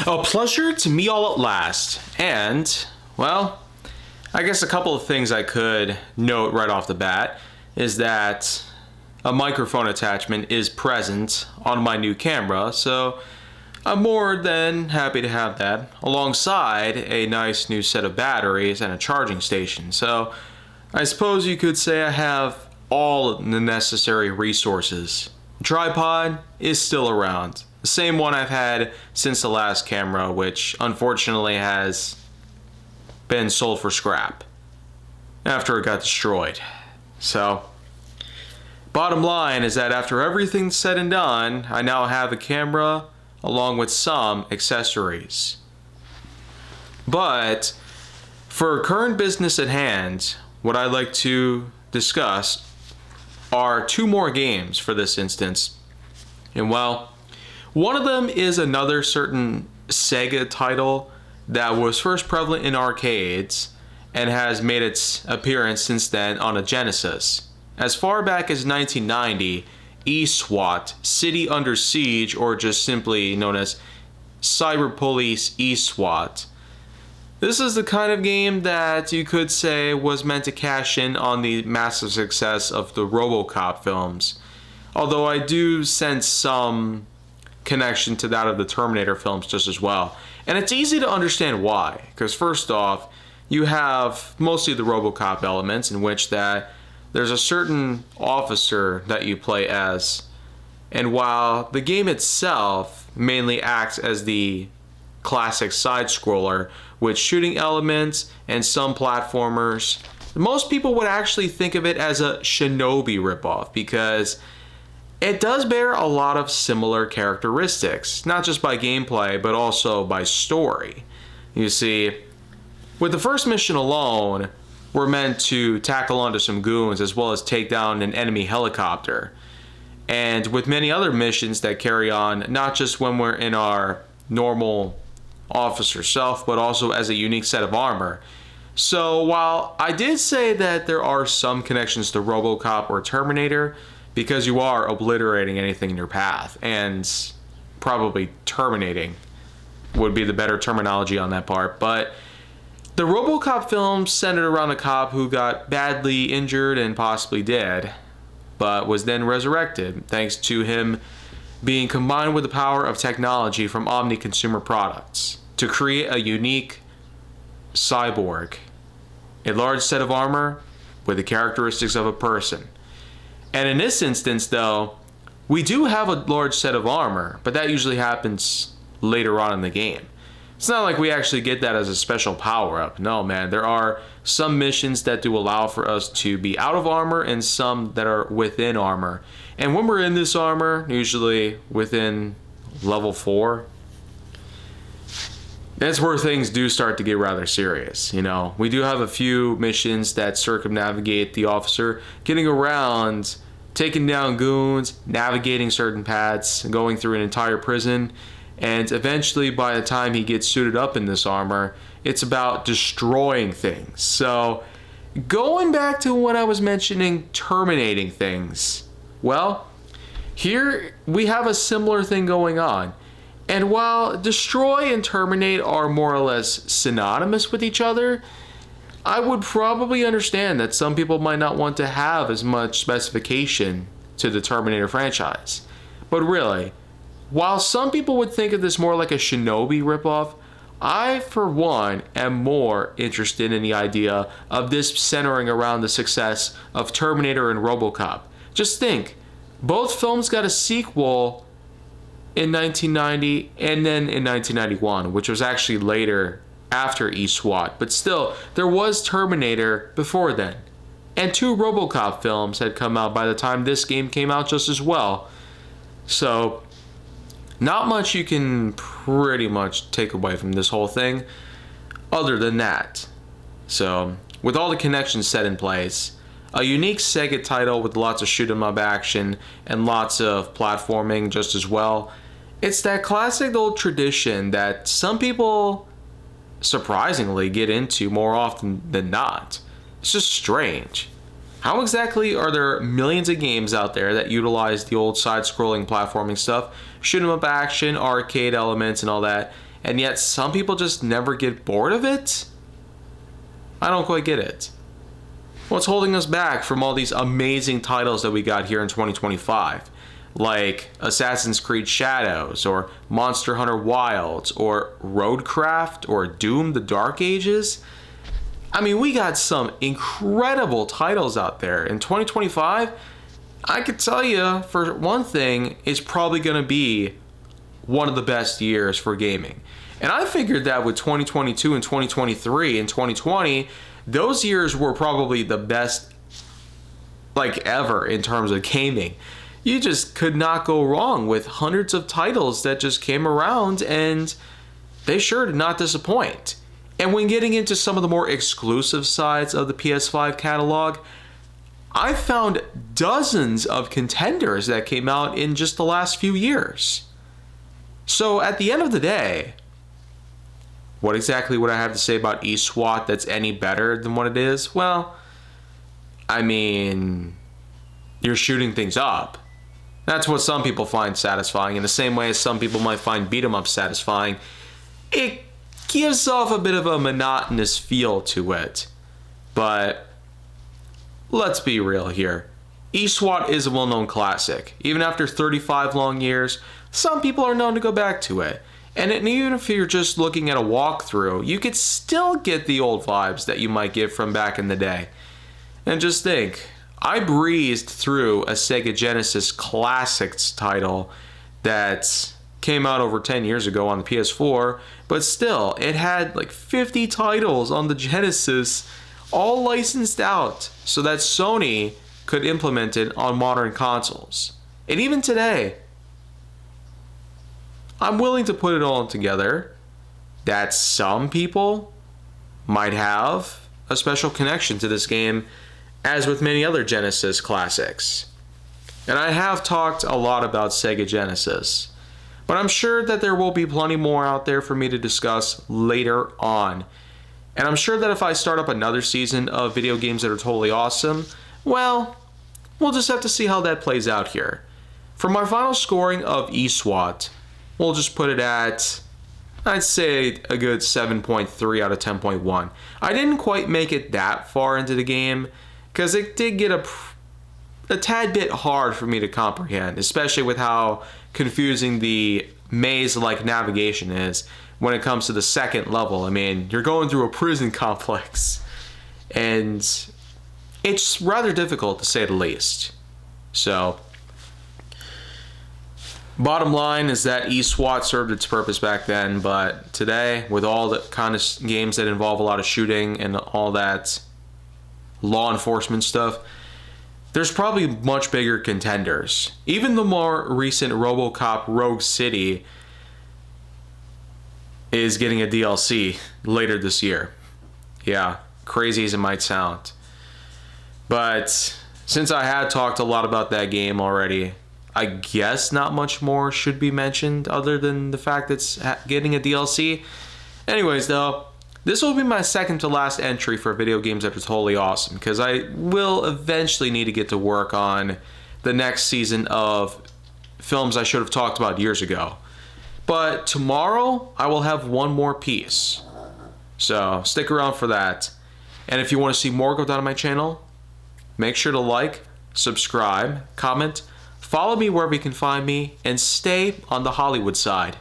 A pleasure to meet all at last. And, well, I guess a couple of things I could note right off the bat is that a microphone attachment is present on my new camera, so I'm more than happy to have that, alongside a nice new set of batteries and a charging station. So I suppose you could say I have all the necessary resources. The tripod is still around. The same one I've had since the last camera, which unfortunately has been sold for scrap after it got destroyed. So, bottom line is that after everything's said and done, I now have a camera along with some accessories. But for current business at hand, what I'd like to discuss are two more games for this instance. And well, one of them is another certain Sega title that was first prevalent in arcades and has made its appearance since then on a Genesis. As far back as 1990, ESWAT, City Under Siege, or just simply known as Cyber Police ESWAT. This is the kind of game that you could say was meant to cash in on the massive success of the RoboCop films. Although I do sense some connection to that of the Terminator films just as well. And it's easy to understand why, because first off, you have mostly the RoboCop elements in which that there's a certain officer that you play as, and while the game itself mainly acts as the classic side-scroller with shooting elements and some platformers, most people would actually think of it as a Shinobi ripoff because it does bear a lot of similar characteristics, not just by gameplay, but also by story. You see, with the first mission alone, we're meant to tackle onto some goons as well as take down an enemy helicopter. And with many other missions that carry on, not just when we're in our normal officer self, but also as a unique set of armor. So while I did say that there are some connections to RoboCop or Terminator, because you are obliterating anything in your path, and probably terminating would be the better terminology on that part. But the RoboCop films centered around a cop who got badly injured and possibly dead, but was then resurrected thanks to him being combined with the power of technology from Omni Consumer Products to create a unique cyborg, a large set of armor with the characteristics of a person. And in this instance, though, we do have a large set of armor, but that usually happens later on in the game. It's not like we actually get that as a special power-up. No, man, there are some missions that do allow for us to be out of armor and some that are within armor. And when we're in this armor, usually within level 4, that's where things do start to get rather serious. You know, we do have a few missions that circumnavigate the officer getting around, taking down goons, navigating certain paths, going through an entire prison, and eventually by the time he gets suited up in this armor, it's about destroying things. So going back to what I was mentioning, terminating things, well, here we have a similar thing going on. And while destroy and terminate are more or less synonymous with each other, I would probably understand that some people might not want to have as much specification to the Terminator franchise. But really, while some people would think of this more like a Shinobi ripoff, I, for one, am more interested in the idea of this centering around the success of Terminator and RoboCop. Just think, both films got a sequel in 1990 and then in 1991, which was actually later after ESWAT, but still, there was Terminator before then. And 2 RoboCop films had come out by the time this game came out just as well. So, not much you can pretty much take away from this whole thing other than that. So, with all the connections set in place, a unique Sega title with lots of shoot 'em up action and lots of platforming just as well. It's that classic old tradition that some people surprisingly get into more often than not. It's just strange. How exactly are there millions of games out there that utilize the old side-scrolling platforming stuff, shoot 'em up action, arcade elements and all that, and yet some people just never get bored of it? I don't quite get it. What's holding us back from all these amazing titles that we got here in 2025? Like Assassin's Creed Shadows, or Monster Hunter Wilds, or Roadcraft, or Doom: The Dark Ages? I mean, we got some incredible titles out there. In 2025, I could tell you, for one thing, it's probably going to be one of the best years for gaming. And I figured that with 2022 and 2023 and 2020, those years were probably the best like ever in terms of gaming. You just could not go wrong with hundreds of titles that just came around, and they sure did not disappoint. And when getting into some of the more exclusive sides of the PS5 catalog, I found dozens of contenders that came out in just the last few years. So at the end of the day, what exactly would I have to say about ESWAT that's any better than what it is? Well, I mean, you're shooting things up. That's what some people find satisfying, in the same way as some people might find beat 'em up satisfying. It gives off a bit of a monotonous feel to it. But let's be real here. ESWAT is a well-known classic. Even after 35 long years, some people are known to go back to it. And even if you're just looking at a walkthrough, you could still get the old vibes that you might get from back in the day. And just think, I breezed through a Sega Genesis Classics title that came out over 10 years ago on the PS4, but still, it had like 50 titles on the Genesis, all licensed out so that Sony could implement it on modern consoles. And even today, I'm willing to put it all together that some people might have a special connection to this game, as with many other Genesis classics. And I have talked a lot about Sega Genesis, but I'm sure that there will be plenty more out there for me to discuss later on. And I'm sure that if I start up another season of video games that are totally awesome, well, we'll just have to see how that plays out here. For my final scoring of ESWAT, we'll just put it at, I'd say, a good 7.3 out of 10.1. I didn't quite make it that far into the game, because it did get a tad bit hard for me to comprehend, especially with how confusing the maze-like navigation is when it comes to the second level. I mean, you're going through a prison complex, and it's rather difficult to say the least. So, bottom line is that ESWAT served its purpose back then, but today, with all the kind of games that involve a lot of shooting and all that law enforcement stuff, there's probably much bigger contenders. Even the more recent RoboCop Rogue City is getting a DLC later this year. Yeah, crazy as it might sound. But since I had talked a lot about that game already, I guess not much more should be mentioned other than the fact that it's getting a DLC. Anyways, though, this will be my second to last entry for video games that are totally awesome, because I will eventually need to get to work on the next season of films I should have talked about years ago. But tomorrow, I will have one more piece. So stick around for that. And if you want to see more go down on my channel, make sure to like, subscribe, comment, follow me wherever you can find me, and stay on the Hollywood side.